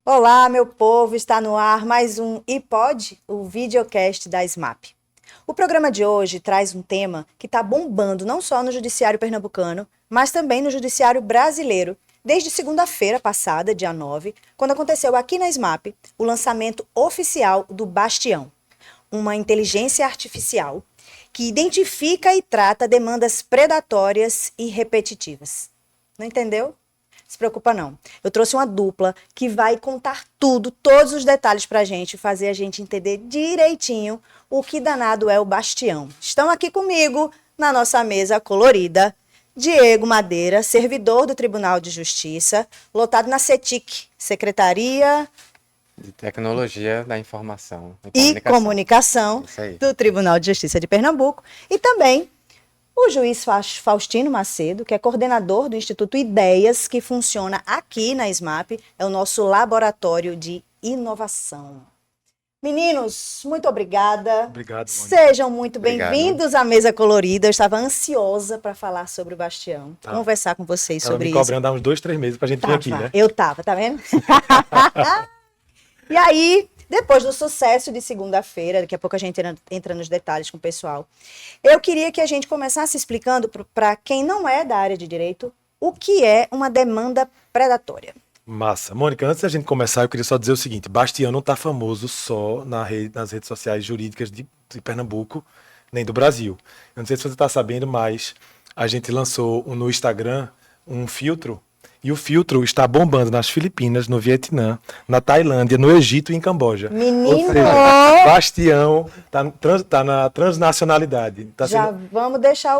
Olá, meu povo, está no ar mais um iPod, o videocast da SMAP. O programa de hoje traz um tema que está bombando não só no judiciário pernambucano, mas também no judiciário brasileiro, desde segunda-feira passada, dia 9, quando aconteceu aqui na SMAP o lançamento oficial do Bastião, uma inteligência artificial que identifica e trata demandas predatórias e repetitivas. Não entendeu? Se preocupa não. Eu trouxe uma dupla que vai contar tudo, todos os detalhes pra gente, fazer a gente entender direitinho o que danado é o Bastião. Estão aqui comigo, na nossa mesa colorida, Diego Madeira, servidor do Tribunal de Justiça, lotado na CETIC, Secretaria de Tecnologia da Informação e Comunicação do Tribunal de Justiça de Pernambuco, e também o juiz Faustino Macedo, que é coordenador do Instituto Ideias, que funciona aqui na SMAP, é o nosso laboratório de inovação. Meninos, muito obrigada. Obrigado, Mônica. Sejam muito bem-vindos à Mesa Colorida. Eu estava ansiosa para falar sobre o Bastião, conversar com vocês sobre isso. Me cobrando há uns 2-3 meses para a gente vir aqui, né? Eu tava, tá vendo? E aí, depois do sucesso de segunda-feira, daqui a pouco a gente entra nos detalhes com o pessoal, eu queria que a gente começasse explicando para quem não é da área de direito o que é uma demanda predatória. Massa. Mônica, antes da gente começar, eu queria só dizer o seguinte: Bastião não está famoso só nas redes sociais jurídicas de Pernambuco, nem do Brasil. Eu não sei se você está sabendo, mas a gente lançou no Instagram um filtro, e o filtro está bombando nas Filipinas, no Vietnã, na Tailândia, no Egito e em Camboja. Menino! Ou seja, Bastião tá na transnacionalidade. Já vamos deixar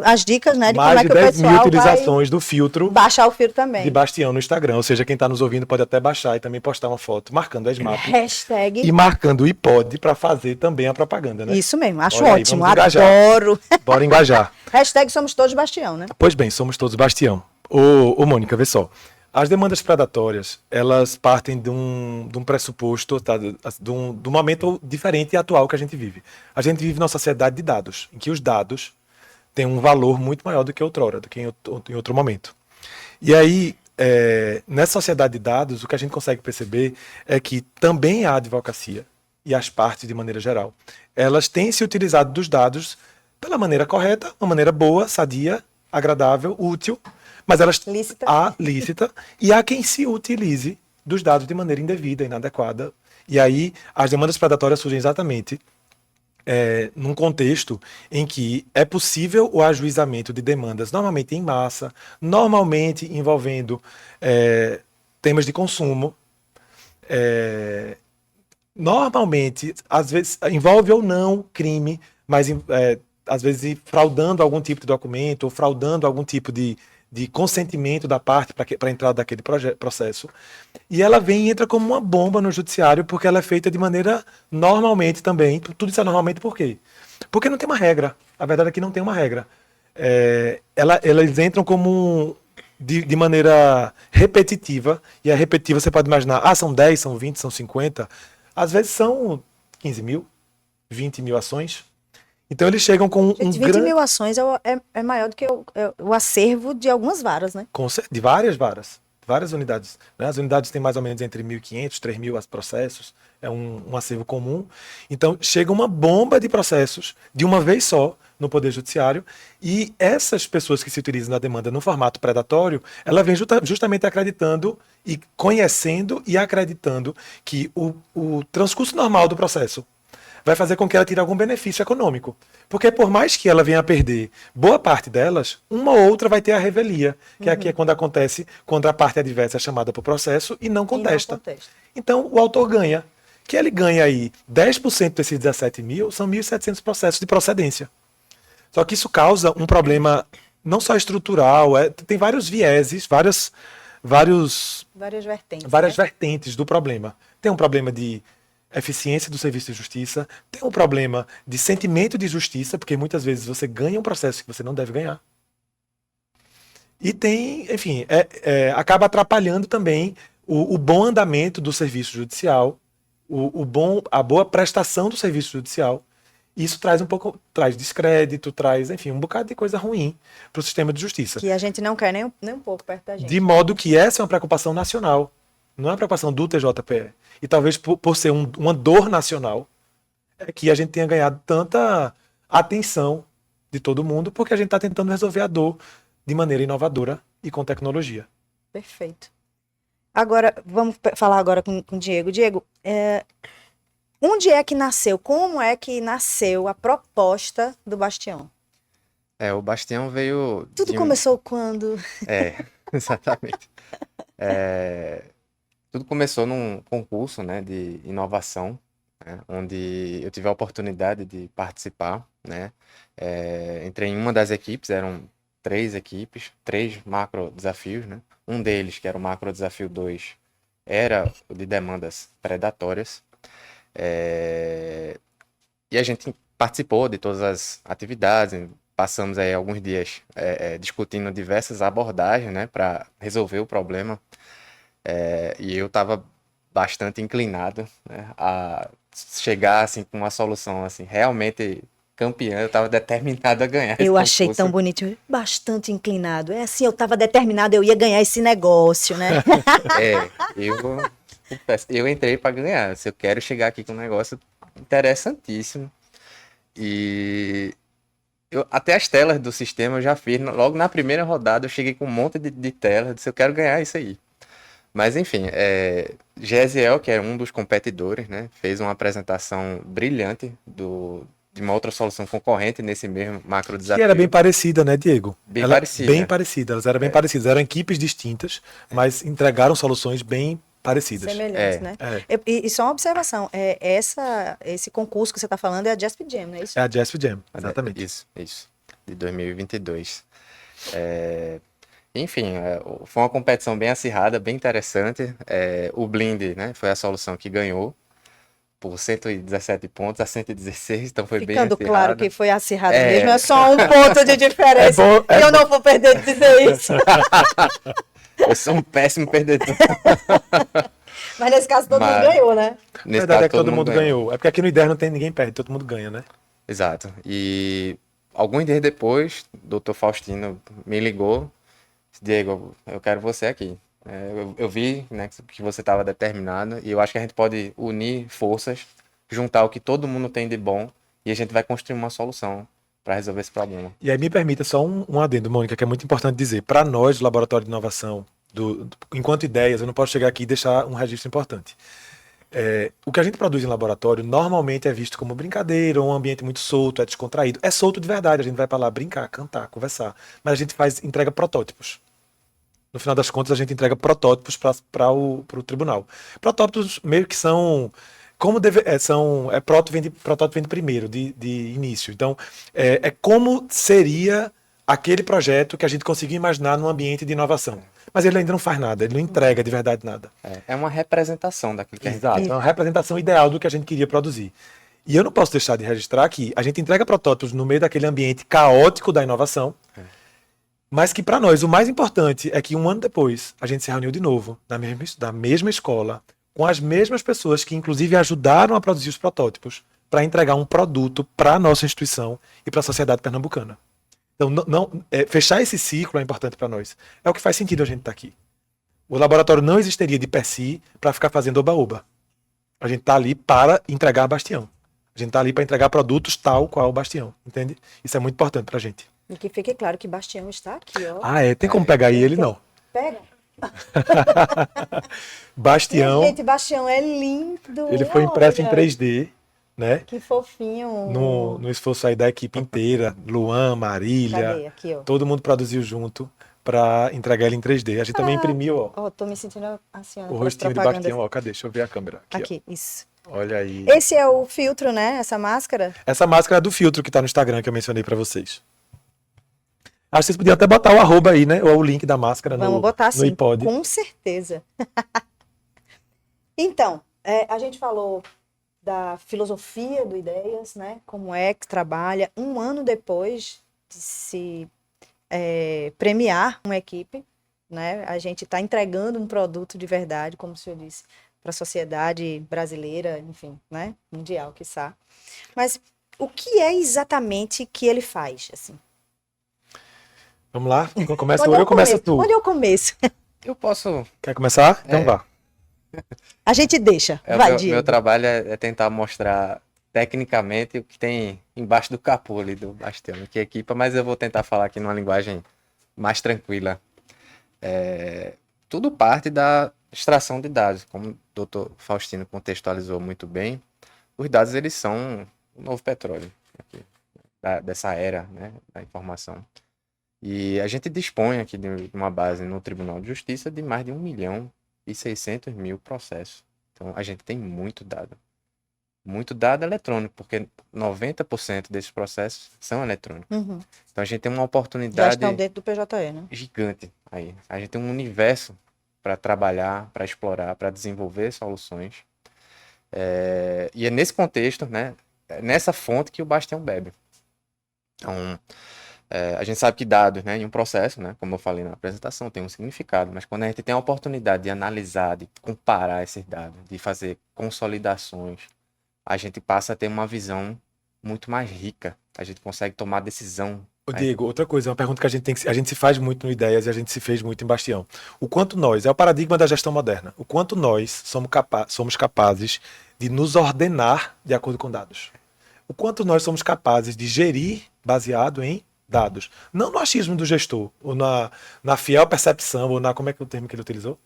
as dicas, né, de mais como é que o pessoal 10 mil utilizações do filtro. Baixar o filtro também. De Bastião no Instagram. Ou seja, quem está nos ouvindo pode até baixar e também postar uma foto marcando a SMAP. Hashtag. E marcando o iPod para fazer também a propaganda, né? Isso mesmo, acho Olha aí, ótimo, vamos engajar. adoro. Bora engajar. Hashtag somos todos Bastião, né? Pois bem, somos todos Bastião. Ô Mônica, vê só. As demandas predatórias, elas partem de um pressuposto, tá, de um momento diferente e atual que a gente vive. A gente vive numa sociedade de dados, em que os dados têm um valor muito maior do que outrora, do que em outro momento. E aí, nessa sociedade de dados, o que a gente consegue perceber é que também a advocacia e as partes, de maneira geral, elas têm se utilizado dos dados pela maneira correta, uma maneira boa, sadia, agradável, útil, mas elas lícita, e há quem se utilize dos dados de maneira indevida, inadequada. E aí as demandas predatórias surgem exatamente num contexto em que é possível o ajuizamento de demandas, normalmente em massa, normalmente envolvendo temas de consumo, normalmente, às vezes, envolve ou não crime, mas às vezes fraudando algum tipo de documento ou fraudando algum tipo de consentimento da parte para a entrada daquele processo. E ela vem e entra como uma bomba no judiciário, porque ela é feita de maneira normalmente também. Tudo isso é normalmente por quê? Porque não tem uma regra. A verdade é que não tem uma regra. Elas entram como de maneira repetitiva, e a repetitiva você pode imaginar, são 10, são 20, são 50, às vezes são 15 mil, 20 mil ações. Então eles chegam com 20 mil ações é maior do que o acervo de algumas varas, né? De várias varas, várias unidades, né? As unidades têm mais ou menos entre 1.500 e 3.000 processos, é um acervo comum. Então chega uma bomba de processos de uma vez só no Poder Judiciário, e essas pessoas que se utilizam da demanda no formato predatório, ela vem justamente acreditando e conhecendo e acreditando que o transcurso normal do processo vai fazer com que ela tire algum benefício econômico. Porque por mais que ela venha a perder boa parte delas, uma ou outra vai ter a revelia, que aqui é quando acontece, quando a parte adversa é chamada para o processo e não contesta. Então o autor ganha. Que ele ganha aí 10% desses 17 mil, são 1.700 processos de procedência. Só que isso causa um problema não só estrutural, tem vários vieses, várias vertentes do problema. Tem um problema de eficiência do serviço de justiça, tem um problema de sentimento de justiça, porque muitas vezes você ganha um processo que você não deve ganhar. E tem, enfim, acaba atrapalhando também o bom andamento do serviço judicial, a boa prestação do serviço judicial. Isso traz descrédito, traz, enfim, um bocado de coisa ruim para o sistema de justiça. Que a gente não quer nem um pouco perto da gente. De modo que essa é uma preocupação nacional, não é uma preocupação do TJPE. E talvez por ser uma dor nacional, é que a gente tenha ganhado tanta atenção de todo mundo, porque a gente está tentando resolver a dor de maneira inovadora e com tecnologia. Perfeito. Agora, vamos falar agora com o Diego. Diego, onde é que nasceu? Como é que nasceu a proposta do Bastião? O Bastião veio. Tudo começou quando? Exatamente. Tudo começou num concurso, né, de inovação, né, onde eu tive a oportunidade de participar, né. Entrei em uma das equipes, eram 3 equipes, 3 macro desafios, né. Um deles, que era o macro desafio 2, era o de demandas predatórias. E a gente participou de todas as atividades, passamos aí alguns dias discutindo diversas abordagens, né, para resolver o problema. E eu estava bastante inclinado, né, a chegar assim, com uma solução assim, realmente campeã. Eu estava determinado a ganhar esse Eu achei concurso. tão bonito, bastante inclinado. É assim, eu estava determinado, eu ia ganhar esse negócio, né? Eu entrei para ganhar. Se eu quero chegar aqui com um negócio interessantíssimo. E até as telas do sistema eu já fiz. Logo na primeira rodada eu cheguei com um monte de telas. Eu disse, eu quero ganhar isso aí. Mas enfim, Gesiel, que era um dos competidores, né, fez uma apresentação brilhante de uma outra solução concorrente nesse mesmo macro desafio. Que era bem parecida, né, Diego? Parecida. Bem parecida, elas eram bem parecidas. Eram equipes distintas, mas entregaram soluções bem parecidas. Semelhantes, né? E só uma observação, esse concurso que você está falando é a Jasp Jam, não é isso? É a Jasp Jam, exatamente. Isso. De 2022. Enfim, foi uma competição bem acirrada, bem interessante. O Blind, né, foi a solução que ganhou por 117 pontos a 116, então foi bem acirrado. Ficando claro que foi acirrado mesmo, é só um ponto de diferença. Eu não vou perder de dizer isso. Eu sou um péssimo perdedor. Mas nesse caso todo mundo ganhou, né? Na verdade é que todo mundo ganhou. É porque aqui no IDER não tem ninguém perde, todo mundo ganha, né? Exato. E alguns dias depois, o Dr. Faustino me ligou. Diego, eu quero você aqui. Eu vi, né, que você estava determinado e eu acho que a gente pode unir forças, juntar o que todo mundo tem de bom e a gente vai construir uma solução para resolver esse problema. E aí me permita só um adendo, Mônica, que é muito importante dizer. Para nós, do Laboratório de Inovação, enquanto ideias, eu não posso chegar aqui e deixar um registro importante. O que a gente produz em laboratório normalmente é visto como brincadeira, um ambiente muito solto, é descontraído. É solto de verdade, a gente vai para lá brincar, cantar, conversar. Mas a gente entrega protótipos. No final das contas, a gente entrega protótipos para o tribunal. Protótipos meio que são... protótipo vem primeiro, de início. Então, como seria aquele projeto que a gente conseguiu imaginar num ambiente de inovação. Mas ele ainda não faz nada, ele não entrega de verdade nada. É uma representação daquilo que a gente... Exato, é uma representação ideal do que a gente queria produzir. E eu não posso deixar de registrar que a gente entrega protótipos no meio daquele ambiente caótico da inovação, mas que para nós o mais importante é que um ano depois a gente se reuniu de novo, na mesma escola, com as mesmas pessoas que inclusive ajudaram a produzir os protótipos, para entregar um produto para a nossa instituição e para a sociedade pernambucana. Então, fechar esse ciclo é importante para nós. É o que faz sentido a gente estar aqui. O laboratório não existiria de per si para ficar fazendo oba-oba. A gente está ali para entregar a Bastião. A gente está ali para entregar produtos tal qual o Bastião, entende? Isso é muito importante para a gente. E que fique claro que Bastião está aqui, ó. Tem como pegar aí ele? Não. Pega. Bastião. Gente, Bastião é lindo. Ele foi impresso em 3D, né? Que fofinho. No esforço aí da equipe inteira, Luan, Marília, Cadê? Aqui, ó. todo mundo produziu junto para entregar ele em 3D. A gente também imprimiu, ó, Tô me sentindo assim, ó, o rostinho de Bastião, ó, cadê? Deixa eu ver a câmera. Aqui, isso. ó. Olha aí. Esse é o filtro, né? Essa máscara? Essa máscara é do filtro que tá no Instagram que eu mencionei para vocês. Acho que vocês podiam até botar o arroba aí, né? Ou o link da máscara Vamos botar no sim, iPod. com certeza. Então, a gente falou da filosofia do Ideias, né? Como é que trabalha um ano depois de se premiar uma equipe, né? A gente está entregando um produto de verdade, como o senhor disse, para a sociedade brasileira, enfim, né? Mundial, quiçá. Mas O que é exatamente que ele faz? Assim? Vamos lá? Começa Onde eu é ou o começa começo? tu? Onde é o começo? Eu posso. Quer começar? Então É, vá. A gente deixa. o Vai, meu Diego. trabalho é tentar mostrar tecnicamente o que tem embaixo do capô ali do Bastião, que equipa, mas eu vou tentar falar aqui numa linguagem mais tranquila. Tudo parte da extração de dados, como o doutor Faustino contextualizou muito bem. Os dados, eles são o novo petróleo aqui, dessa era, né, da informação. E a gente dispõe aqui de uma base no Tribunal de Justiça de mais de 1.600.000 processos. Então, a gente tem muito dado eletrônico, porque 90% desses processos são eletrônicos. Uhum. Então, a gente tem uma Já oportunidade estão dentro do PJE, né? gigante aí. A gente tem um universo para trabalhar, para explorar, para desenvolver soluções. E é nesse contexto, né, é nessa fonte que o Bastião bebe. Então, a gente sabe que dados, né, em um processo, né, como eu falei na apresentação, tem um significado, mas quando a gente tem a oportunidade de analisar, de comparar esses dados, de fazer consolidações, a gente passa a ter uma visão muito mais rica. A gente consegue tomar decisão. Ô, Diego, outra coisa, uma pergunta que a gente se faz muito no Ideias e a gente se fez muito em Bastião. O quanto nós, é o paradigma da gestão moderna, o quanto nós somos capazes de nos ordenar de acordo com dados. O quanto nós somos capazes de gerir baseado em dados. Não no achismo do gestor, ou na fiel percepção, ou na, como é que é o termo que ele utilizou?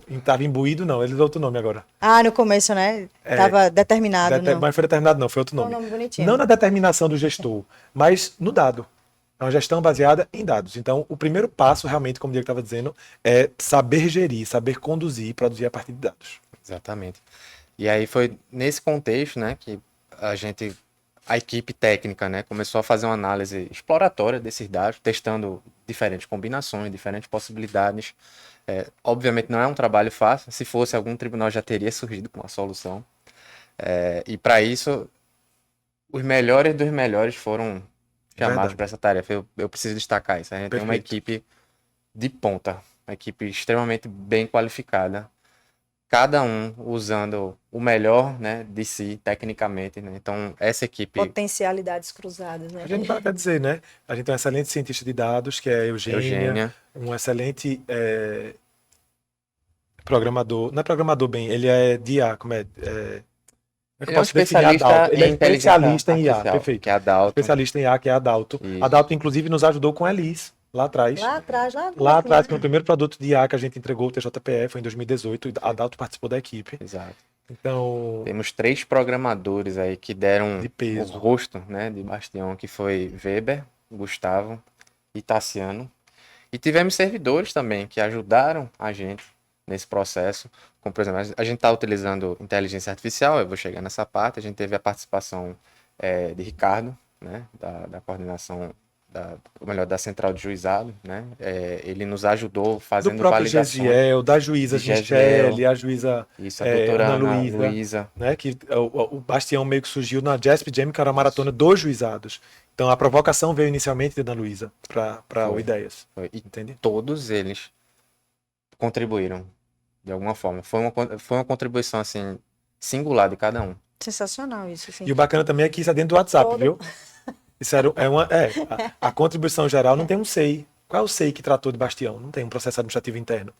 Estava imbuído, não, ele usou outro nome agora. Ah, no começo, né? Tava determinado, não. Mas foi determinado, não, foi outro Foi um nome. nome bonitinho. Não na determinação do gestor, mas no dado. É uma gestão baseada em dados. Então, o primeiro passo, realmente, como o Diego estava dizendo, é saber gerir, saber conduzir e produzir a partir de dados. Exatamente. E aí foi nesse contexto, né, que a equipe técnica, né, começou a fazer uma análise exploratória desses dados, testando diferentes combinações, diferentes possibilidades. Obviamente não é um trabalho fácil. Se fosse, algum tribunal já teria surgido com uma solução. E para isso, os melhores dos melhores foram chamados Verdade. para essa tarefa. Eu preciso destacar isso. A gente tem uma Perfeito. equipe de ponta, uma equipe extremamente bem qualificada, cada um usando o melhor, né, de si, tecnicamente, né? Então, essa equipe, Potencialidades cruzadas, né? A gente quer dizer, né? A gente tem um excelente cientista de dados, que é a Eugênia, um excelente programador. Não é programador bem, ele é de IA, como é? Como é que eu ele é um posso definir a especialista Adalto? Ele é em inteligência especialista em IA, artificial, perfeito. que é a Dalton. Especialista em IA, que é a Adalto. A Isso. Adalto, inclusive, nos ajudou com a Elis, lá atrás. Lá atrás, Lá atrás, que foi o primeiro produto de IA que a gente entregou, o TJPE, foi em 2018, e a Adalto participou da equipe. Exato. Então, Temos 3 programadores aí que deram de o peso. rosto, né, de Bastião, que foi Weber, Gustavo e Tassiano. E tivemos servidores também que ajudaram a gente nesse processo. Como, por exemplo, a gente está utilizando inteligência artificial, eu vou chegar nessa parte. A gente teve a participação de Ricardo, né, da coordenação, ou melhor, da central de juizado, né? Ele nos ajudou Do fazendo próprio validações. Gesiel, da juíza De Gesiel. Michele, a juíza Isso, a doutora Ana Ana Luísa, Luísa. né? Que o Bastião meio que surgiu na JASP Jam, que era a maratona dos juizados. Então a provocação veio inicialmente de Ana Luísa para o Foi. Ideias. E Entende? todos eles contribuíram de alguma forma. Foi uma contribuição assim singular de cada um. Sensacional isso, assim. E o bacana também é que isso é dentro do WhatsApp, Todo- viu? Isso a contribuição geral não tem um SEI. Qual é o SEI que tratou de Bastião? Não tem um processo administrativo interno.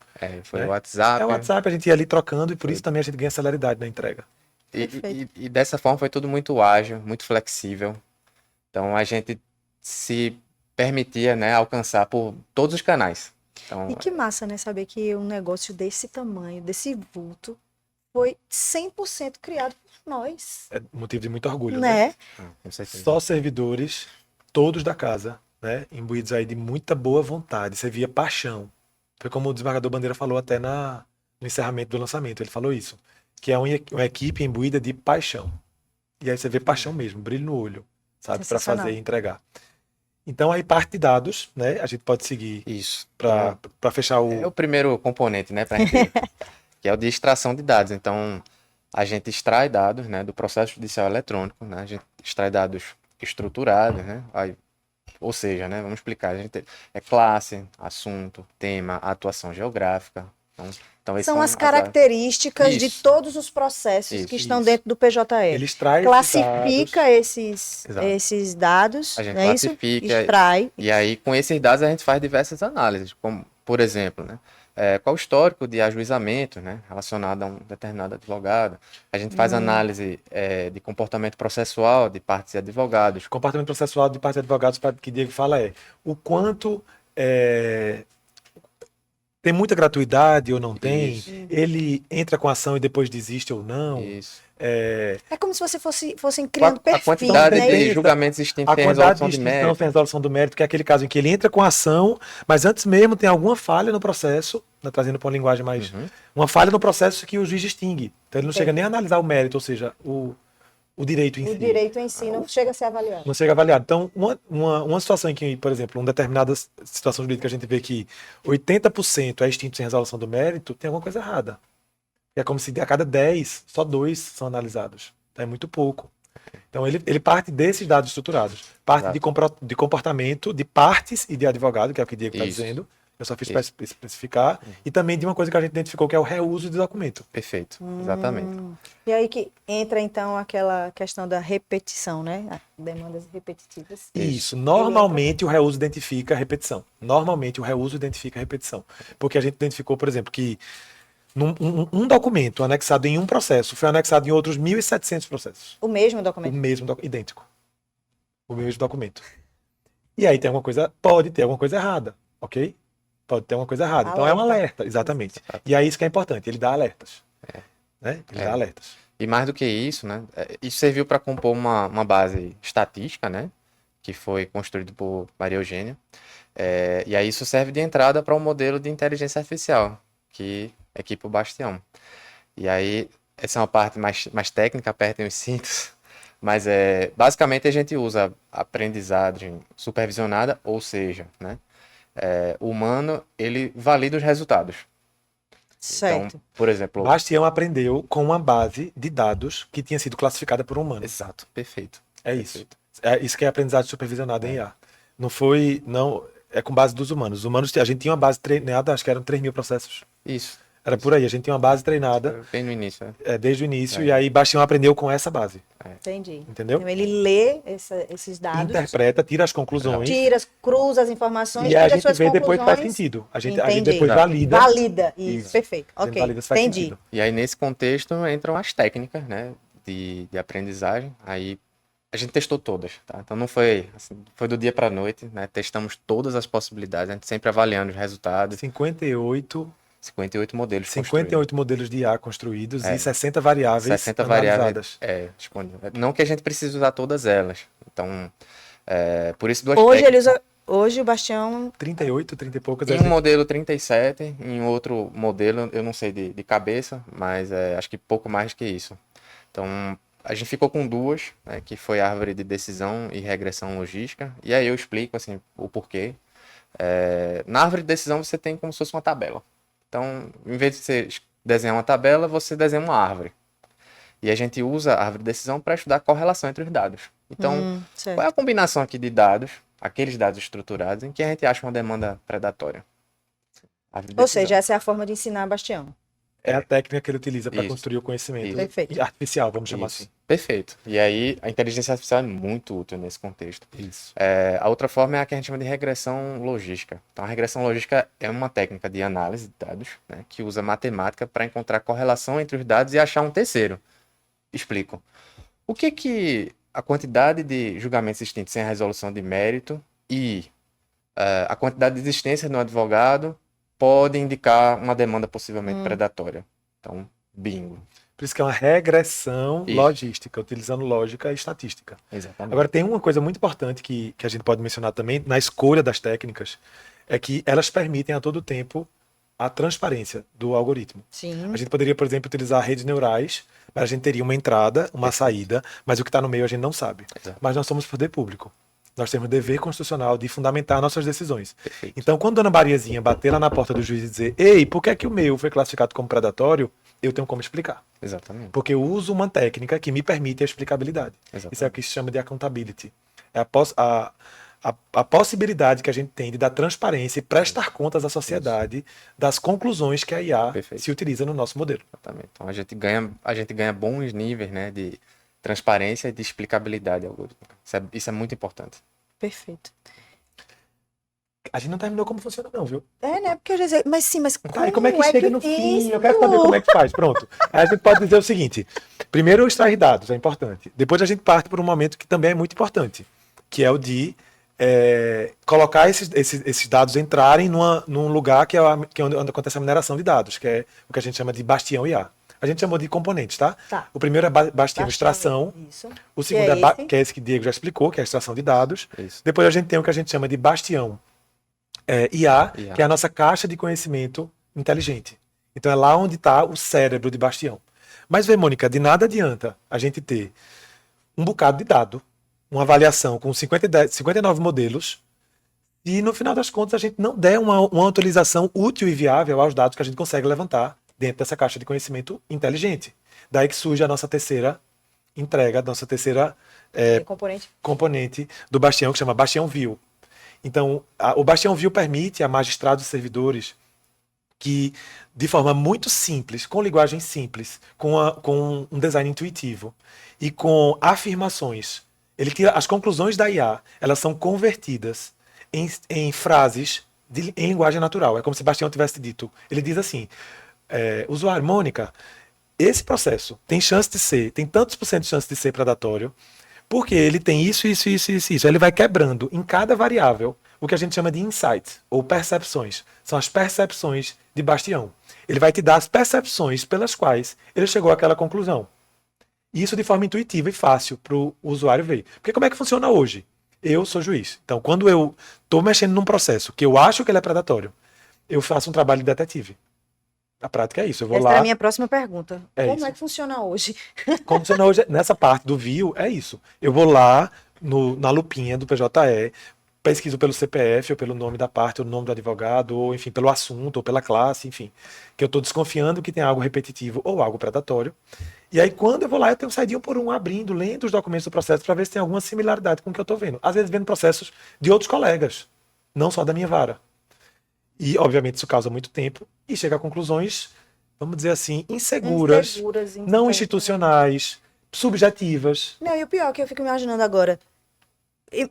Foi Né? o WhatsApp. É o WhatsApp, a gente ia ali trocando e por isso também a gente ganha celeridade na entrega. E dessa forma foi tudo muito ágil, muito flexível. Então a gente se permitia, né, alcançar por todos os canais. Então, E que massa, né? Saber que um negócio desse tamanho, desse vulto, foi 100% criado por nós, É motivo de muito orgulho, né? né? com certeza. Só servidores, todos da casa, né? Imbuídos aí de muita boa vontade. Você via paixão. Foi como o desembargador Bandeira falou até no encerramento do lançamento. Ele falou isso. Que é uma equipe imbuída de paixão. E aí você vê paixão mesmo, brilho no olho, sabe? Para Sensacional. fazer e entregar. Então aí parte de dados, né? A gente pode seguir Isso. para fechar o... É o primeiro componente, né, pra gente, que é o de extração de dados. Então, a gente extrai dados, né, do processo judicial eletrônico, né? A gente extrai dados estruturados, né? Ou seja, né, vamos explicar, a gente é classe, assunto, tema, atuação geográfica, Então, esses São as áreas. características de Isso. todos os processos Isso, que estão isso. dentro do PJE. Ele extrai Classifica dados. Exato. esses dados, A gente não é isso? classifica, Extrai. e aí com esses dados a gente faz diversas análises, como, por exemplo, né, qual o histórico de ajuizamento, né, relacionado a um determinado advogado. A gente faz análise de comportamento processual de partes e advogados. Comportamento processual de parte de advogados, que Diego fala o quanto tem muita gratuidade ou não tem, Isso. ele entra com ação e depois desiste ou não. Isso. É como se você fossem criando A perfis, quantidade né? de julgamentos extintos A sem quantidade de resolução de extinção mérito. sem resolução do mérito, que é aquele caso em que ele entra com a ação, mas antes mesmo tem alguma falha no processo, né, trazendo para uma linguagem mais... Uma falha no processo que o juiz extingue. Então ele não chega nem a analisar o mérito, ou seja, o direito em si. O direito em si não chega a ser avaliado. Não chega avaliado. Então, uma situação em que, por exemplo, uma determinada situação jurídica a gente vê que 80% é extinto sem resolução do mérito, tem alguma coisa errada. É como se a cada 10, só 2 são analisados. Então, é muito pouco. Então, ele parte desses dados estruturados. Parte de comportamento de partes e de advogado, que é o que o Diego está Isso. dizendo. Eu só fiz para especificar. E também de uma coisa que a gente identificou, que é o reuso de documento. Perfeito, exatamente. E aí que entra, então, aquela questão da repetição, né? Demandas repetitivas. Isso. Normalmente o reuso identifica a repetição. Normalmente o reuso identifica a repetição. Porque a gente identificou, por exemplo, que um documento anexado em um processo foi anexado em outros 1.700 processos. O mesmo O documento. mesmo idêntico. O mesmo documento. E aí tem alguma coisa, pode ter alguma coisa errada, ok? Pode ter alguma coisa errada. Então é um alerta, exatamente. E é isso que é importante, ele dá alertas. Né? Ele dá alertas. E mais do que isso, né? Isso serviu para compor uma base estatística, né? Que foi construído por Maria Eugênia. E aí isso serve de entrada para um modelo de inteligência artificial que equipa o Bastião. E aí, essa é uma parte mais técnica, apertem os cintos. Mas basicamente a gente usa aprendizagem supervisionada, ou seja, né? O humano, ele valida os resultados. Certo. Então, por exemplo... Bastião aprendeu com uma base de dados que tinha sido classificada por um humano. Exato, perfeito. É isso. É isso que é aprendizagem supervisionada em IA. Não, é com base dos humanos. Os humanos, a gente tinha uma base treinada, acho que eram 3.000 processos. Isso. Era por aí, a gente tinha uma base treinada Bem no início, desde o início, e aí Bastião aprendeu com essa base. Entendi. Entendeu? Então ele lê esses dados, Interpreta, tira as conclusões. cruza as informações, E a tira gente suas vê depois conclusões. que faz sentido. A gente Entendi. depois valida. Valida. Isso, perfeito. A gente Ok, valida se faz entendi. sentido. E aí, nesse contexto, entram as técnicas, né, de aprendizagem. Aí, a gente testou todas, tá? Então, não foi, assim, foi do dia para a noite, né? Testamos todas as possibilidades, a gente sempre avaliando os resultados. 58 modelos 58 modelos de IA construídos e 60 variáveis 60 analisadas. variáveis disponíveis. Não que a gente precise usar todas elas. Então, por isso duas Hoje técnicas. Hoje o Bastião 38, 30 e poucas. Em um modelo 37, em outro modelo, eu não sei de cabeça, mas acho que pouco mais que isso. Então, a gente ficou com duas, né, que foi árvore de decisão e regressão logística. E aí eu explico assim, o porquê. Na árvore de decisão você tem como se fosse uma tabela. Então, em vez de você desenhar uma tabela, você desenha uma árvore. E a gente usa a árvore de decisão para estudar a correlação entre os dados. Então, qual é a combinação aqui de dados, aqueles dados estruturados, em que a gente acha uma demanda predatória? Ou seja, essa é a forma de ensinar Bastião. É a técnica que ele utiliza para Isso. construir o conhecimento Perfeito. artificial, vamos chamar assim. Perfeito. E aí, a inteligência artificial é muito útil nesse contexto. Isso. A outra forma é a que a gente chama de regressão logística. Então, a regressão logística é uma técnica de análise de dados, né, que usa matemática para encontrar correlação entre os dados e achar um terceiro. Explico. O que a quantidade de julgamentos extintos sem resolução de mérito e a quantidade de existência no advogado pode indicar uma demanda possivelmente predatória? Então, bingo. Por isso que é uma regressão Isso. logística, utilizando lógica e estatística. Exatamente. Agora, tem uma coisa muito importante que a gente pode mencionar também na escolha das técnicas, é que elas permitem a todo tempo a transparência do algoritmo. Sim. A gente poderia, por exemplo, utilizar redes neurais, mas a gente teria uma entrada, uma saída, mas o que está no meio a gente não sabe. Exato. Mas nós somos poder público. Nós temos o dever constitucional de fundamentar nossas decisões. Perfeito. Então, quando Dona Mariazinha bater lá na porta do juiz e dizer: ei, por que é que o meu foi classificado como predatório? Eu tenho como explicar. Exatamente. Porque eu uso uma técnica que me permite a explicabilidade. Exatamente. Isso é o que se chama de accountability. É a possibilidade que a gente tem de dar transparência e prestar contas à sociedade das conclusões que a IA Perfeito. se utiliza no nosso modelo. Exatamente. Então a gente ganha bons níveis, né, de transparência e de explicabilidade algorítmica. Isso é muito importante. Perfeito. A gente não terminou como funciona não, viu? É, né? Porque eu já dizia, mas sim, mas Tá, e como é que chega no fim? isso? Eu quero saber como é que faz. Pronto. Aí a gente pode dizer o seguinte: primeiro, extrair dados, é importante. Depois a gente parte por um momento que também é muito importante, que é o de colocar esses dados entrarem num lugar que é onde acontece a mineração de dados, que é o que a gente chama de bastião IA. A gente chamou de componentes, tá? Tá. O primeiro é bastião extração. Isso. O segundo que é esse que o Diego já explicou, que é a extração de dados. Isso. Depois a gente tem o que a gente chama de bastião IA, IA. que é a nossa caixa de conhecimento inteligente. Então é lá onde está o cérebro de bastião. Mas vê, Mônica, de nada adianta a gente ter um bocado de dado, uma avaliação com 59 modelos, e no final das contas a gente não der uma utilização útil e viável aos dados que a gente consegue levantar dentro dessa caixa de conhecimento inteligente. Daí que surge a nossa terceira entrega, nossa terceira componente do Bastião, que chama Bastião View. Então, o Bastião View permite a magistrados e servidores que, de forma muito simples, com linguagem simples, com um design intuitivo e com afirmações, ele tira as conclusões da IA, elas são convertidas em frases em linguagem natural. É como se Bastião tivesse dito. Ele diz assim: usuário, Mônica, esse processo tem tantos por cento de chance de ser predatório, porque ele tem isso. Ele vai quebrando em cada variável o que a gente chama de insights, ou percepções. São as percepções de Bastião. Ele vai te dar as percepções pelas quais ele chegou àquela conclusão. E isso de forma intuitiva e fácil para o usuário ver. Porque como é que funciona hoje? Eu sou juiz. Então, quando eu estou mexendo num processo que eu acho que ele é predatório, eu faço um trabalho de detetive. A prática é isso. Eu vou Essa lá. é a minha próxima pergunta. Como isso. é que funciona hoje? Como funciona hoje, nessa parte do view, é isso. Eu vou lá na lupinha do PJE, pesquiso pelo CPF, ou pelo nome da parte, ou no nome do advogado, ou enfim, pelo assunto, ou pela classe, enfim, que eu estou desconfiando que tem algo repetitivo ou algo predatório. E aí, quando eu vou lá, eu tenho saidinho por um, abrindo, lendo os documentos do processo para ver se tem alguma similaridade com o que eu estou vendo. Às vezes vendo processos de outros colegas, não só da minha vara. E, obviamente, isso causa muito tempo e chega a conclusões, vamos dizer assim, inseguras, não institucionais, subjetivas. Não, e o pior que eu fico imaginando agora,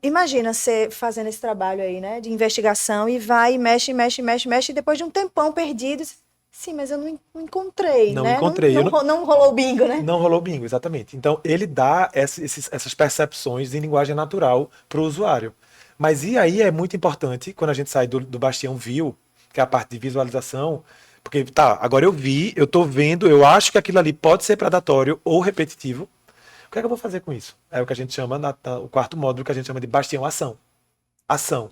imagina você fazendo esse trabalho aí, né, de investigação, e vai, e mexe, e depois de um tempão perdido, sim, mas eu não encontrei, não né? Encontrei. Não rolou o bingo, né? Não rolou o bingo, exatamente. Então, ele dá essas percepções em linguagem natural para o usuário. Mas e aí é muito importante, quando a gente sai do Bastião View, que é a parte de visualização, porque, tá, agora eu vi, eu tô vendo, eu acho que aquilo ali pode ser predatório ou repetitivo. O que é que eu vou fazer com isso? É o que a gente chama, o quarto módulo, que a gente chama de Bastião Ação. Ação.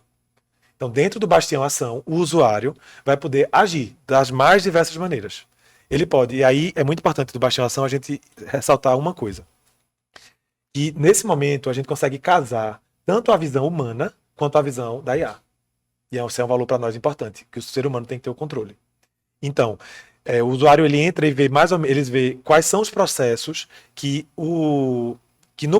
Então, dentro do Bastião Ação, o usuário vai poder agir das mais diversas maneiras. Ele pode, e aí é muito importante do Bastião Ação a gente ressaltar uma coisa. E nesse momento a gente consegue casar tanto a visão humana quanto a visão da IA. E esse é um valor para nós importante, que o ser humano tem que ter o controle. Então, o usuário ele entra e vê mais ou menos, eles vê quais são os processos que no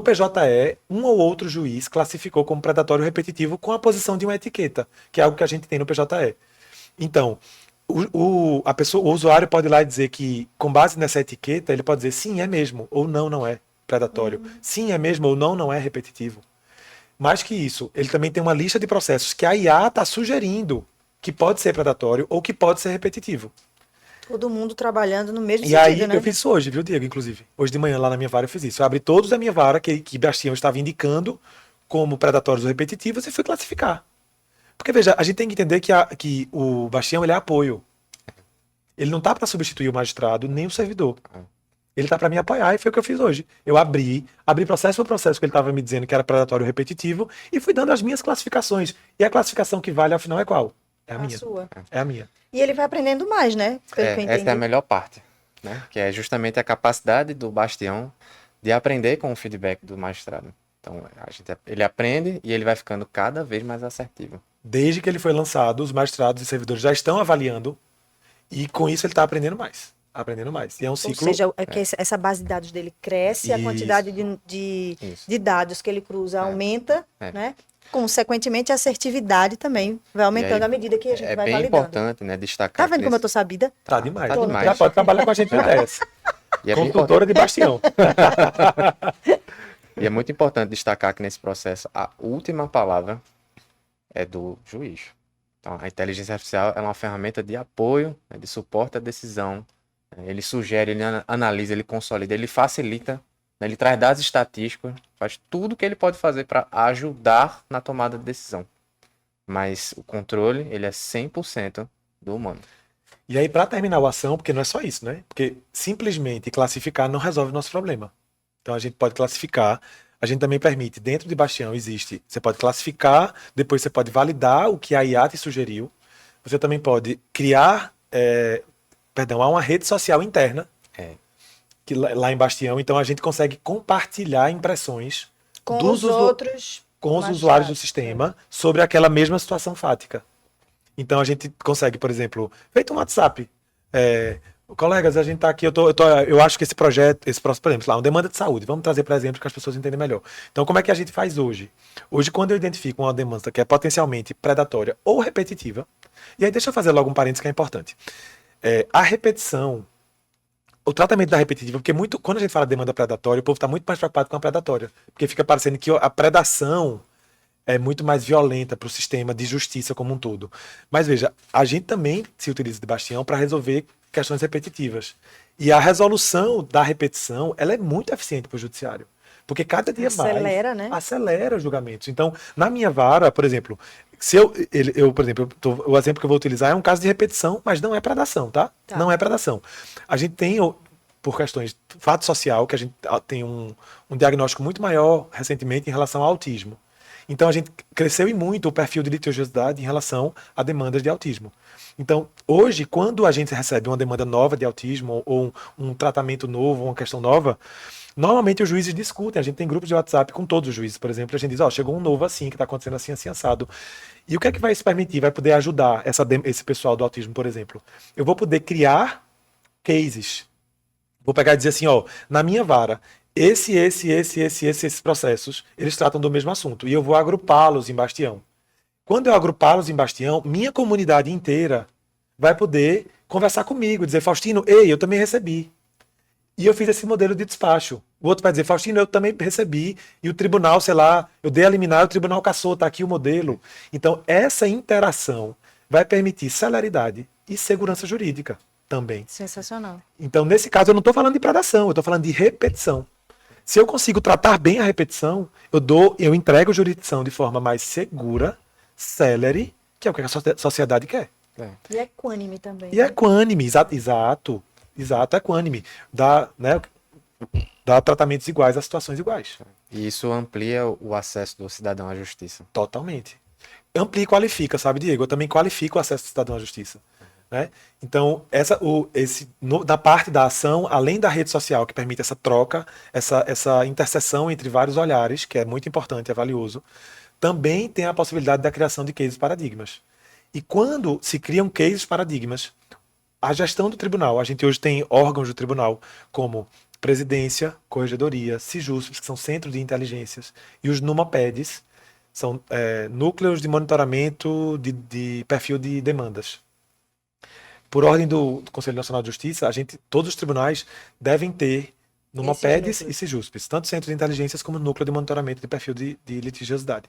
PJE um ou outro juiz classificou como predatório repetitivo com a posição de uma etiqueta, que é algo que a gente tem no PJE. Então, o usuário pode ir lá e dizer que, com base nessa etiqueta, ele pode dizer sim, é mesmo, ou não é predatório. Sim, é mesmo, ou não é repetitivo. Mais que isso, ele também tem uma lista de processos que a IA está sugerindo que pode ser predatório ou que pode ser repetitivo. Todo mundo trabalhando no mesmo sentido, aí, né? Eu fiz isso hoje, viu, Diego, inclusive. Hoje de manhã lá na minha vara eu fiz isso. Eu abri todos da minha vara que Bastião estava indicando como predatórios ou repetitivos e fui classificar. Porque, veja, a gente tem que entender que o Bastião ele é apoio. Ele não está para substituir o magistrado nem o servidor. Ele está para me apoiar e foi o que eu fiz hoje. Eu abri processo por processo que ele estava me dizendo que era predatório repetitivo e fui dando as minhas classificações. E a classificação que vale, afinal, é qual? É a minha. Sua. É a minha. E ele vai aprendendo mais, né? Pelo que eu entendi. Essa é a melhor parte, né? Que é justamente a capacidade do Bastião de aprender com o feedback do magistrado. Então, ele aprende e ele vai ficando cada vez mais assertivo. Desde que ele foi lançado, os magistrados e servidores já estão avaliando e com isso ele está aprendendo mais. E é um ciclo. Ou seja, que essa base de dados dele cresce, a quantidade de dados que ele cruza aumenta, né? consequentemente, a assertividade também vai aumentando à medida que a gente É vai bem validando. importante, né, destacar Tá vendo que como eu nesse- tô sabida? Tá demais. Tá demais. Já pode trabalhar com a gente em ideias. e é bem Consultora de Bastião. E é muito importante destacar que nesse processo a última palavra é do juiz. Então, a inteligência artificial é uma ferramenta de apoio, né, de suporte à decisão. Ele sugere, ele analisa, ele consolida, ele facilita, né, ele traz dados estatísticos, faz tudo o que ele pode fazer para ajudar na tomada de decisão. Mas o controle, ele é 100% do humano. E aí, para terminar a ação, porque não é só isso, né? Porque simplesmente classificar não resolve o nosso problema. Então a gente pode classificar, a gente também permite, dentro de Bastião existe, você pode classificar, depois você pode validar o que a IA te sugeriu, você também pode criar, há uma rede social interna, É. que lá em Bastião, então a gente consegue compartilhar impressões Com dos os outros. com os machados, usuários do sistema sobre aquela mesma situação fática. Então a gente consegue, por exemplo, feito um WhatsApp, colegas, a gente tá aqui, eu acho que esse projeto, esse próximo, por exemplo, lá, uma demanda de saúde, vamos trazer para exemplo que as pessoas entendem melhor. Então, como é que a gente faz hoje? Hoje, quando eu identifico uma demanda que é potencialmente predatória ou repetitiva, e aí deixa eu fazer logo um parênteses que é importante. A repetição, o tratamento da repetitiva, porque quando a gente fala de demanda predatória, o povo está muito mais preocupado com a predatória, porque fica parecendo que a predação é muito mais violenta para o sistema de justiça como um todo. Mas veja, a gente também se utiliza de Bastião para resolver questões repetitivas. E a resolução da repetição, ela é muito eficiente para o judiciário. Porque cada dia Acelera, mais né? acelera os julgamentos. Então, na minha vara, por exemplo, se por exemplo, o exemplo que eu vou utilizar é um caso de repetição, mas não é predação, tá? Tá. Não é predação. A gente tem, por questões de fato social, que a gente tem um diagnóstico muito maior recentemente em relação ao autismo. Então a gente cresceu e muito o perfil de litigiosidade em relação a demandas de autismo. Então, hoje, quando a gente recebe uma demanda nova de autismo ou um tratamento novo, uma questão nova, normalmente os juízes discutem. A gente tem grupos de WhatsApp com todos os juízes, por exemplo, a gente diz, chegou um novo assim, que está acontecendo assim, assim, assado. E o que é que vai se permitir? Vai poder ajudar esse pessoal do autismo, por exemplo. Eu vou poder criar cases. Vou pegar e dizer assim, na minha vara, esses processos, eles tratam do mesmo assunto. E eu vou agrupá-los em Bastião. Quando eu agrupá-los em Bastião, minha comunidade inteira vai poder conversar comigo, dizer, Faustino, ei, eu também recebi. E eu fiz esse modelo de despacho. O outro vai dizer, Faustino, eu também recebi. E o tribunal, sei lá, eu dei a liminar, o tribunal cassou, tá aqui o modelo. Então, essa interação vai permitir celeridade e segurança jurídica também. Sensacional. Então, nesse caso, eu não estou falando de predação, eu estou falando de repetição. Se eu consigo tratar bem a repetição, eu entrego a jurisdição de forma mais segura, célere, que é o que a sociedade quer. E equânime também. E equânime, exato, equânime. Dá tratamentos iguais a situações iguais. E isso amplia o acesso do cidadão à justiça. Totalmente. Amplia e qualifica, sabe, Diego? Eu também qualifico o acesso do cidadão à justiça. Né? Então, na parte da ação, além da rede social que permite essa troca, essa interseção entre vários olhares, que é muito importante, é valioso, também tem a possibilidade da criação de cases paradigmas. E quando se criam cases paradigmas, a gestão do tribunal, a gente hoje tem órgãos do tribunal como presidência, corregedoria, CIJUSPs, que são centros de inteligências, e os NUMAPEDs, são núcleos de monitoramento de perfil de demandas. Por ordem do Conselho Nacional de Justiça, todos os tribunais devem ter NUMAPEDs e CIJUSPs, tanto centros de inteligências como núcleo de monitoramento de perfil de litigiosidade.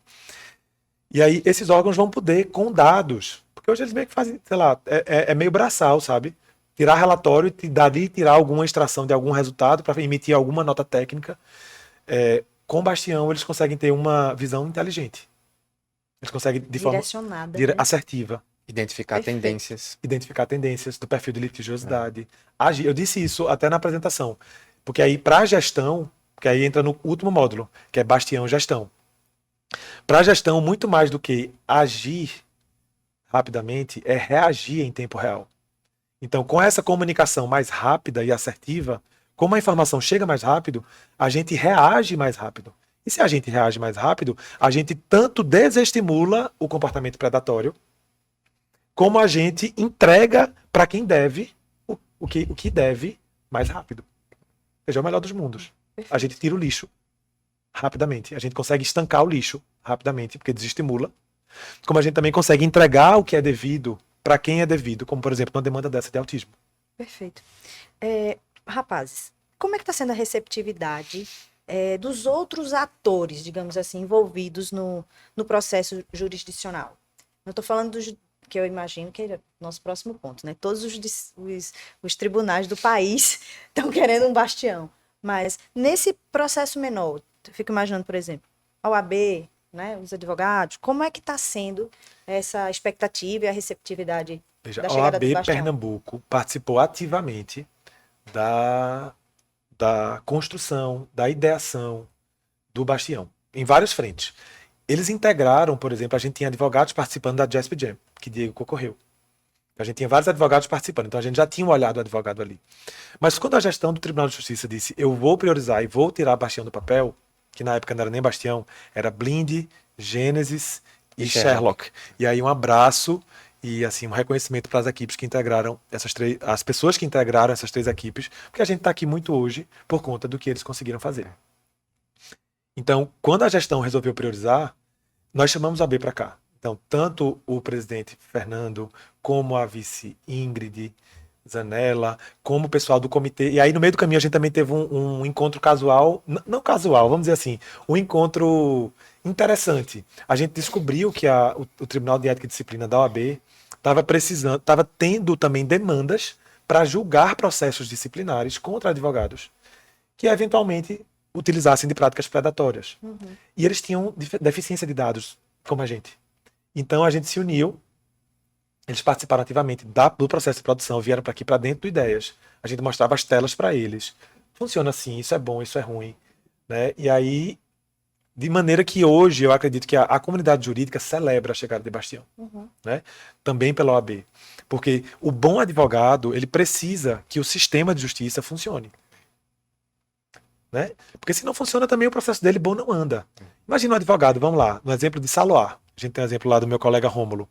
E aí esses órgãos vão poder, com dados, porque hoje eles meio que fazem, sei lá, é meio braçal, sabe? Tirar relatório e dali tirar alguma extração de algum resultado para emitir alguma nota técnica. Com Bastião, eles conseguem ter uma visão inteligente. Eles conseguem, de forma direcionada, né? assertiva, Identificar tendências. identificar tendências do perfil de litigiosidade. Agir. Eu disse isso até na apresentação. Porque aí, para a gestão, que aí entra no último módulo, que é Bastião Gestão. Para a gestão, muito mais do que agir rapidamente, é reagir em tempo real. Então, com essa comunicação mais rápida e assertiva, como a informação chega mais rápido, a gente reage mais rápido. E se a gente reage mais rápido, a gente tanto desestimula o comportamento predatório, como a gente entrega para quem deve o que deve mais rápido. Seja o melhor dos mundos. A gente tira o lixo rapidamente. A gente consegue estancar o lixo rapidamente, porque desestimula, como a gente também consegue entregar o que é devido para quem é devido, como, por exemplo, uma demanda dessa de autismo. Perfeito. Rapazes, como é que está sendo a receptividade dos outros atores, digamos assim, envolvidos no processo jurisdicional? Eu estou falando que eu imagino que é o nosso próximo ponto, né? Todos os tribunais do país estão querendo um bastião. Mas nesse processo menor, eu fico imaginando, por exemplo, a OAB, né, os advogados, como é que está sendo essa expectativa e a receptividade Veja, da a chegada do OAB bastião? Pernambuco participou ativamente da construção, da ideação do bastião, em várias frentes. Eles integraram, por exemplo, a gente tinha advogados participando da JASP Jam, que Diego concorreu. A gente tinha vários advogados participando, então a gente já tinha olhado o advogado ali. Mas quando a gestão do Tribunal de Justiça disse, eu vou priorizar e vou tirar Bastião do papel, que na época não era nem Bastião, era Blind, Gênesis e Sherlock. E aí um abraço e assim um reconhecimento para as equipes que integraram as pessoas que integraram essas 3 equipes, porque a gente está aqui muito hoje por conta do que eles conseguiram fazer. Então, quando a gestão resolveu priorizar, nós chamamos a B para cá. Então, tanto o presidente Fernando, como a vice Ingrid Zanella, como o pessoal do comitê. E aí, no meio do caminho, a gente também teve um encontro casual, não casual, vamos dizer assim, um encontro interessante. A gente descobriu que o Tribunal de Ética e Disciplina da OAB estava tendo também demandas para julgar processos disciplinares contra advogados que eventualmente utilizassem de práticas predatórias. E eles tinham deficiência de dados, como a gente. Então a gente se uniu, eles participaram ativamente do processo de produção, vieram para aqui para dentro do Ideias. A gente mostrava as telas para eles. Funciona assim, isso é bom, isso é ruim. Né? E aí, de maneira que hoje eu acredito que a comunidade jurídica celebra a chegada de Bastião. Né? Também pela OAB. Porque o bom advogado, ele precisa que o sistema de justiça funcione. Né? Porque se não funciona também o processo dele bom não anda. Imagina um advogado, vamos lá, no exemplo de Saloar. A gente tem um exemplo lá do meu colega Rômulo.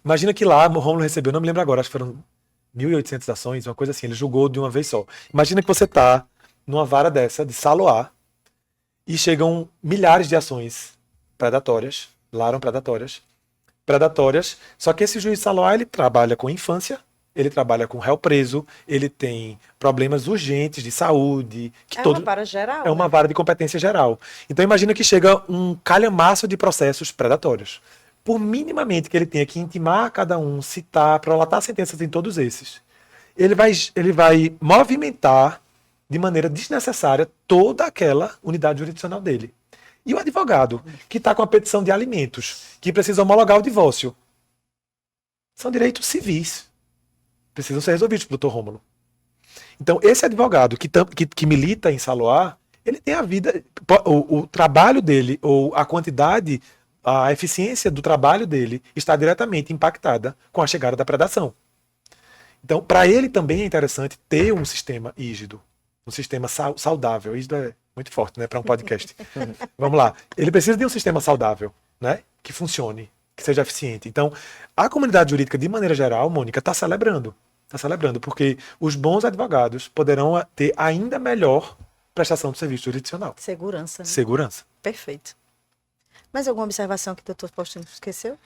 Imagina que lá o Rômulo recebeu, não me lembro agora, acho que foram 1.800 ações, uma coisa assim, ele julgou de uma vez só. Imagina que você está numa vara dessa, de Saloar, e chegam milhares de ações predatórias, predatórias, só que esse juiz Saloar, ele trabalha com infância, ele trabalha com réu preso, ele tem problemas urgentes de saúde. Uma vara geral. É uma vara de competência geral. Então imagina que chega um calhamaço de processos predatórios. Por minimamente que ele tenha que intimar cada um, citar, prolatar sentenças em todos esses, ele vai movimentar de maneira desnecessária toda aquela unidade jurisdicional dele. E o advogado, que está com a petição de alimentos, que precisa homologar o divórcio, são direitos civis. Precisam ser resolvidos, doutor Rômulo. Então, esse advogado que milita em Saloar, ele tem a vida, o trabalho dele, ou a quantidade, a eficiência do trabalho dele está diretamente impactada com a chegada da predação. Então, para ele também é interessante ter um sistema rígido, um sistema saudável. Isso é muito forte, né, para um podcast. Vamos lá. Ele precisa de um sistema saudável, né, que funcione, que seja eficiente. Então, a comunidade jurídica, de maneira geral, Mônica, está celebrando, porque os bons advogados poderão ter ainda melhor prestação do serviço jurisdicional. Segurança. Né? Segurança. Perfeito. Mais alguma observação que o doutor Faustino esqueceu?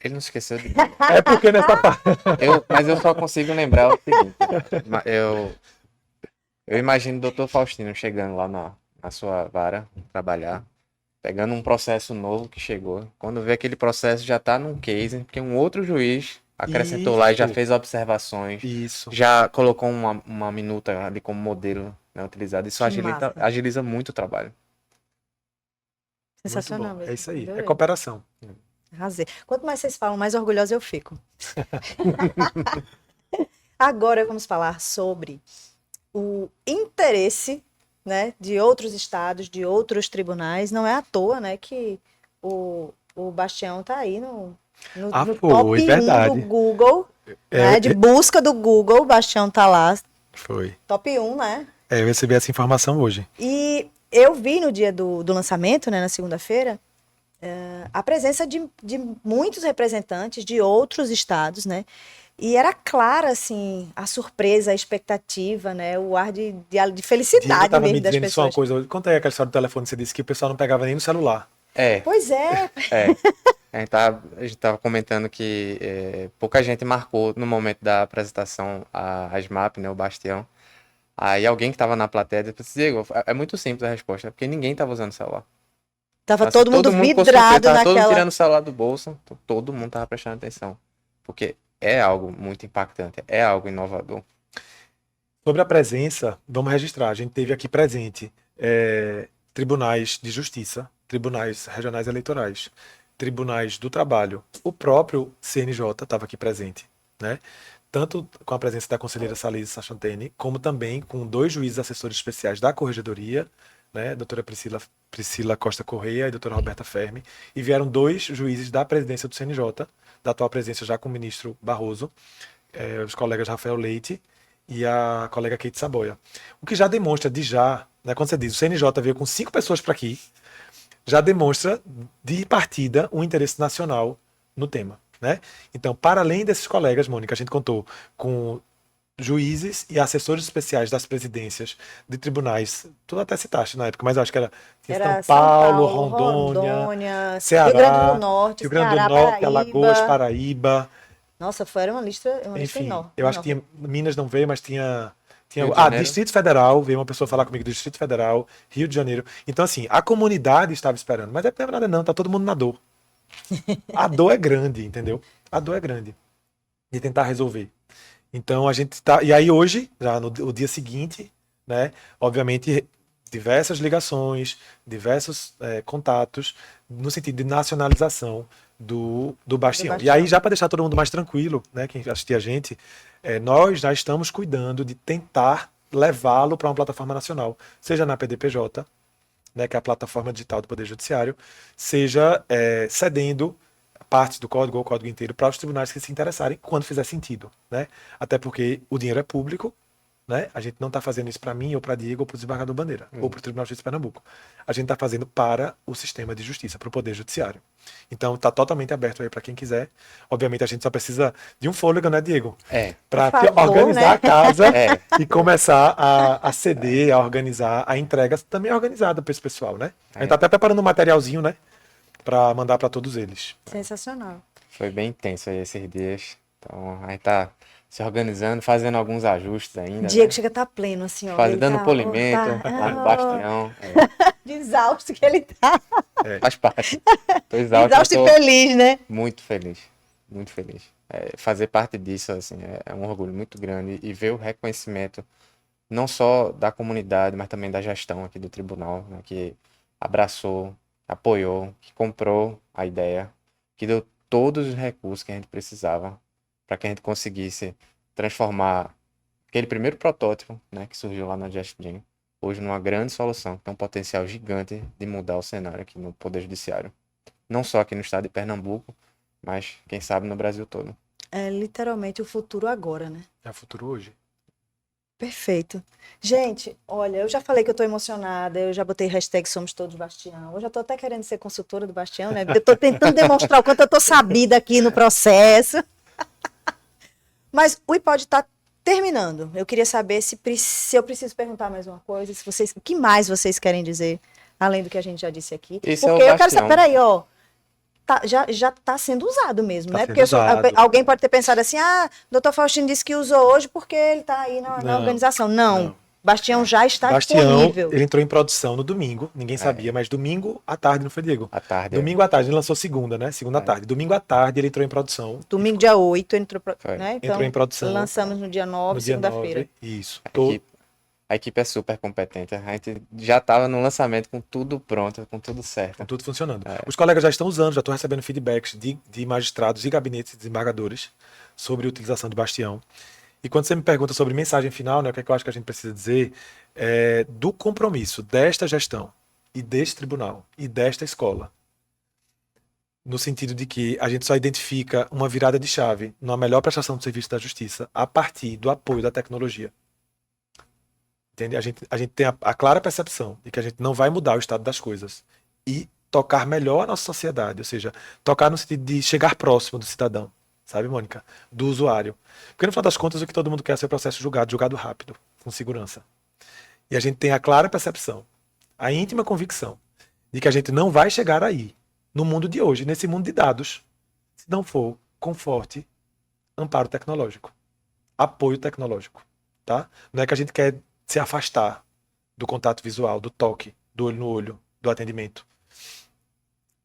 Ele não esqueceu de É porque nessa parte... Mas eu só consigo lembrar o seguinte. Eu imagino o doutor Faustino chegando lá na sua vara, trabalhar, pegando um processo novo que chegou. Quando vê aquele processo já está num case, porque um outro juiz acrescentou lá e já fez observações. Isso. Já colocou uma minuta ali como modelo, né, utilizado. Isso agiliza muito o trabalho. Sensacional mesmo. É isso aí. Adorei. É cooperação. Arrasei. Quanto mais vocês falam, mais orgulhosa eu fico. Agora vamos falar sobre o interesse, né, de outros estados, de outros tribunais. Não é à toa, né, que o Bastião está aí no top 1 do Google, né, de busca do Google. O Bastião está lá. Foi. Top 1, né? Eu recebi essa informação hoje. E eu vi no dia do lançamento, né, na segunda-feira, a presença de muitos representantes de outros estados, né? E era clara, assim, a surpresa, a expectativa, né? O ar de felicidade mesmo das pessoas. Só uma coisa. Conta aí aquela história do telefone, você disse que o pessoal não pegava nem no celular. É, Pois é. é. A gente tava comentando que pouca gente marcou no momento da apresentação a SMAP, né, o Bastião. Aí alguém que tava na plateia disse, Diego, é muito simples a resposta, porque ninguém tava usando celular. Tava Assim, todo mundo mundo concentrado, vidrado tava todo mundo naquela. tirando o celular do bolso, todo mundo tava prestando atenção. Porque é algo muito impactante, é algo inovador. Sobre a presença, vamos registrar. A gente teve aqui presente tribunais de justiça, tribunais regionais eleitorais, tribunais do trabalho. O próprio CNJ estava aqui presente, né? Tanto com a presença da conselheira Salise Sachantene, como também com 2 juízes assessores especiais da Corregedoria, né? Doutora Priscila Costa Correia e doutora Roberta Fermi, e vieram 2 juízes da presidência do CNJ, da atual presidência já com o ministro Barroso, os colegas Rafael Leite e a colega Kate Saboia. O que já demonstra né, quando você diz o CNJ veio com 5 pessoas para aqui, já demonstra de partida um interesse nacional no tema, né? Então, para além desses colegas, Mônica, a gente contou com juízes e assessores especiais das presidências de tribunais, tu até citaste na época, mas eu acho que era Era São Paulo, Rondônia, Rondônia, Rio Grande do Ceará, Norte, Rio Grande do Ceará, Norte, Alagoas, Paraíba. Paraíba. Nossa, era uma lista Enfim, enorme. eu acho que tinha, Minas não veio, mas tinha Rio de Janeiro. Distrito Federal, veio uma pessoa falar comigo do Distrito Federal, Rio de Janeiro. Então, assim, a comunidade estava esperando, mas não é nada não, tá todo mundo na dor. A dor é grande, entendeu? A dor é grande de tentar resolver. Então, a gente tá. E aí, hoje, já no dia seguinte, né, obviamente, diversas ligações, diversos contatos, no sentido de nacionalização do Bastião. E aí, já para deixar todo mundo mais tranquilo, né, quem assistir a gente, nós já estamos cuidando de tentar levá-lo para uma plataforma nacional, seja na PDPJ, né, que é a plataforma digital do Poder Judiciário, seja cedendo partes do código ou o código inteiro para os tribunais que se interessarem quando fizer sentido, né? Até porque o dinheiro é público, né? A gente não está fazendo isso para mim ou para Diego ou para o desembargador Bandeira ou para o Tribunal de Justiça de Pernambuco. A gente está fazendo para o sistema de justiça, para o Poder Judiciário. Então está totalmente aberto aí para quem quiser. Obviamente a gente só precisa de um fôlego, né, Diego? Para organizar, né, a casa e começar a ceder, a organizar a entrega também organizada para esse pessoal, né? A gente está até preparando um materialzinho, né? Para mandar para todos eles. Sensacional. Foi bem intenso aí esses dias. Então, a gente tá se organizando, fazendo alguns ajustes ainda. Diego né? chega a estar pleno, assim, ó. Dando polimento lá no Bastião. De exausto que ele tá. Faz parte. Tô exausto. Exausto e feliz, né? Muito feliz. Muito feliz. Fazer parte disso, assim, é um orgulho muito grande. E ver o reconhecimento, não só da comunidade, mas também da gestão aqui do tribunal, né, que abraçou, apoiou, que comprou a ideia, que deu todos os recursos que a gente precisava para que a gente conseguisse transformar aquele primeiro protótipo, né, que surgiu lá na JustGen, hoje numa grande solução, que tem um potencial gigante de mudar o cenário aqui no Poder Judiciário. Não só aqui no estado de Pernambuco, mas, quem sabe, no Brasil todo. É literalmente o futuro agora, né? É o futuro hoje. Perfeito. Gente, olha, eu já falei que eu tô emocionada, eu já botei hashtag Somos Todos Bastião, eu já tô até querendo ser consultora do Bastião, né? Eu tô tentando demonstrar o quanto eu tô sabida aqui no processo. Mas o iPod tá terminando. Eu queria saber se eu preciso perguntar mais uma coisa, o que mais vocês querem dizer, além do que a gente já disse aqui. Esse porque é o eu quero saber, Bastião. peraí, ó. Já tá sendo usado mesmo, né? Porque alguém pode ter pensado assim, doutor Faustino disse que usou hoje porque ele tá aí na organização. Não. Bastião já está disponível. Ele entrou em produção no domingo, ninguém sabia, mas domingo à tarde, não foi, Diego? À tarde. Domingo à tarde, ele lançou segunda, né? Segunda à tarde. Domingo à tarde ele entrou em produção. Domingo, dia 8, entrou, né? Então, entrou em produção. Lançamos no dia 9, segunda-feira. Isso. A equipe é super competente. A gente já estava no lançamento com tudo pronto, com tudo certo. Com tudo funcionando. Os colegas já estão usando, já estão recebendo feedbacks de magistrados e gabinetes de desembargadores sobre a utilização de Bastião. E quando você me pergunta sobre mensagem final, né, o que é que eu acho que a gente precisa dizer, do compromisso desta gestão e deste tribunal e desta escola, no sentido de que a gente só identifica uma virada de chave na melhor prestação do serviço da justiça a partir do apoio da tecnologia. Entende? A gente tem a clara percepção de que a gente não vai mudar o estado das coisas e tocar melhor a nossa sociedade, ou seja, tocar no sentido de chegar próximo do cidadão, sabe, Mônica? Do usuário. Porque no final das contas o que todo mundo quer é ser o processo julgado rápido, com segurança. E a gente tem a clara percepção, a íntima convicção de que a gente não vai chegar aí, no mundo de hoje, nesse mundo de dados, se não for com forte amparo tecnológico, apoio tecnológico, tá? Não é que a gente quer se afastar do contato visual, do toque, do olho no olho, do atendimento.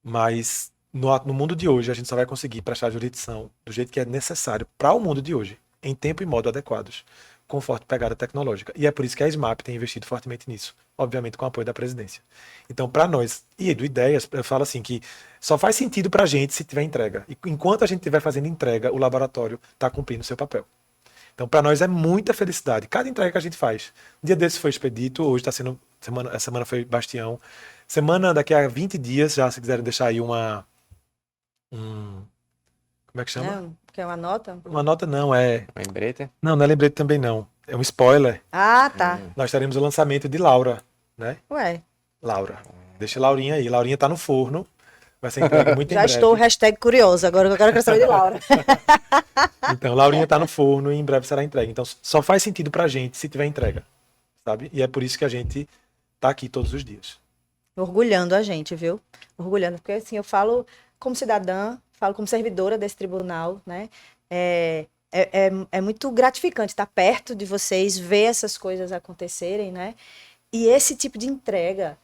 Mas no mundo de hoje, a gente só vai conseguir prestar jurisdição do jeito que é necessário para o mundo de hoje, em tempo e modo adequados, com forte pegada tecnológica. E é por isso que a SMAP tem investido fortemente nisso, obviamente com o apoio da presidência. Então, para nós, e do Ideias, eu falo assim que só faz sentido para a gente se tiver entrega. E enquanto a gente estiver fazendo entrega, o laboratório está cumprindo o seu papel. Então, para nós é muita felicidade. Cada entrega que a gente faz. Um dia desse foi Expedito, hoje está sendo. Essa semana foi Bastião. Semana daqui a 20 dias, já se quiserem deixar aí como é que chama? Não, quer uma nota? Uma nota não, é. Lembrete? Não é lembrete também não. É um spoiler. Ah, tá. Nós teremos o lançamento de Laura, né? Ué, Laura. Deixa a Laurinha aí. Laurinha tá no forno. Vai ser entregue muito em já breve. estou hashtag curiosa, agora eu quero saber de Laura. Então, Laurinha tá no forno e em breve será entregue. Então, só faz sentido pra gente se tiver entrega, sabe? E é por isso que a gente tá aqui todos os dias. Orgulhando a gente, viu? Orgulhando, porque assim, eu falo como cidadã, falo como servidora desse tribunal, né? É muito gratificante estar perto de vocês, ver essas coisas acontecerem, né? E esse tipo de entrega,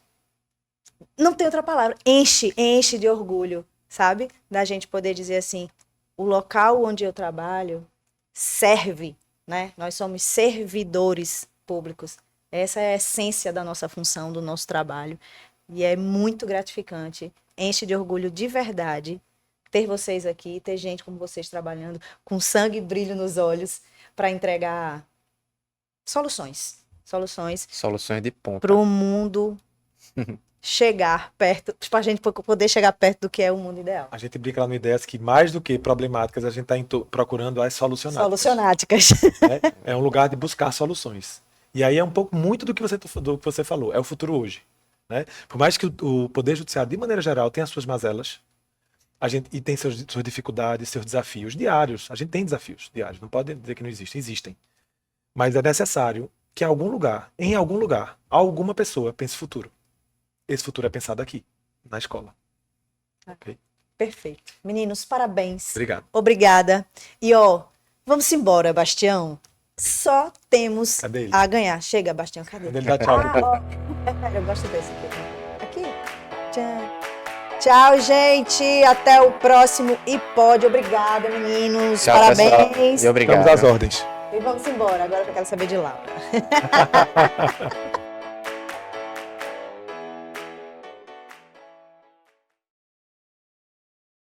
não tem outra palavra, enche de orgulho, sabe? Da gente poder dizer assim, o local onde eu trabalho serve, né? Nós somos servidores públicos. Essa é a essência da nossa função, do nosso trabalho. E é muito gratificante, enche de orgulho de verdade ter vocês aqui, ter gente como vocês trabalhando, com sangue e brilho nos olhos, para entregar soluções Soluções de ponta. para o mundo chegar perto, para a gente poder chegar perto do que é o mundo ideal. A gente brinca lá no Ideias que mais do que problemáticas, a gente tá procurando as solucionáticas. Solucionáticas. Né? É um lugar de buscar soluções. E aí é um pouco muito do que você falou, é o futuro hoje. Né? Por mais que o Poder Judiciário, de maneira geral, tenha suas mazelas, e tem suas dificuldades, seus desafios diários. A gente tem desafios diários, não pode dizer que não existem, existem. Mas é necessário que em algum lugar, alguma pessoa pense futuro. Esse futuro é pensado aqui, na escola. Okay? Perfeito. Meninos, parabéns. Obrigado. Obrigada. E vamos embora, Bastião. Só temos Cadê ele? a ganhar. Chega, Bastião, cadê? Quando ele dá tchau. Eu gosto desse aqui. Tchau. Tchau, gente. Até o próximo iPod. Obrigada, meninos. Tchau, parabéns. pessoal. E obrigado. Estamos às ordens. E vamos embora. Agora que eu quero saber de Laura.